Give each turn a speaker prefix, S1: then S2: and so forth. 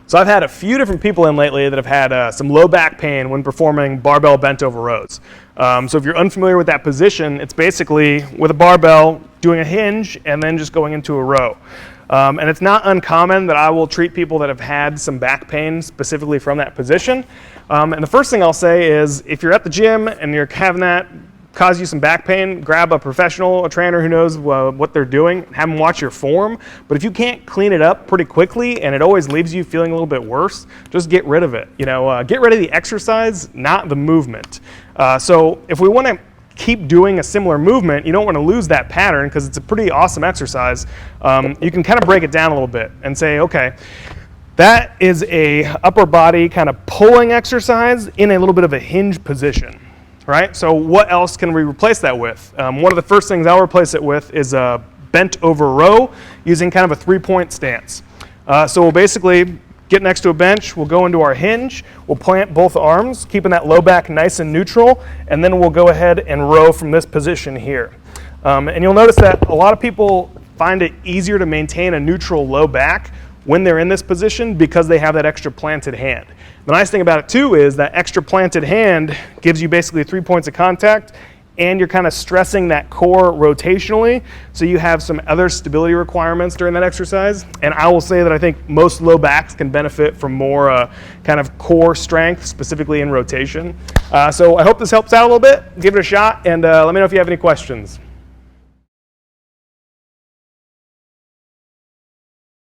S1: So I've had a few different people in lately that have had some low back pain when performing barbell bent over rows. So if you're unfamiliar with that position, it's basically with a barbell doing a hinge and then just going into a row. And it's not uncommon that I will treat people that have had some back pain specifically from that position. And the first thing I'll say is if you're at the gym and you're having that cause you some back pain, grab a professional, a trainer who knows what they're doing, have them watch your form. But if you can't clean it up pretty quickly and it always leaves you feeling a little bit worse, just get rid of it. Get rid of the exercise, not the movement. So if we want to keep doing a similar movement, you don't want to lose that pattern because it's a pretty awesome exercise. You can kind of break it down a little bit and say, okay, that is a upper body kind of pulling exercise in a little bit of a hinge position. Right? So what else can we replace that with? One of the first things I'll replace it with is a bent over row using kind of a 3-point stance. So we'll basically get next to a bench, we'll go into our hinge, we'll plant both arms, keeping that low back nice and neutral, and then we'll go ahead and row from this position here. And you'll notice that a lot of people find it easier to maintain a neutral low back when they're in this position because they have that extra planted hand. The nice thing about it too is that extra planted hand gives you basically 3 points of contact and you're kind of stressing that core rotationally, so you have some other stability requirements during that exercise. And I will say that I think most low backs can benefit from more kind of core strength, specifically in rotation. So I hope this helps out a little bit. Give it a shot and let me know if you have any questions.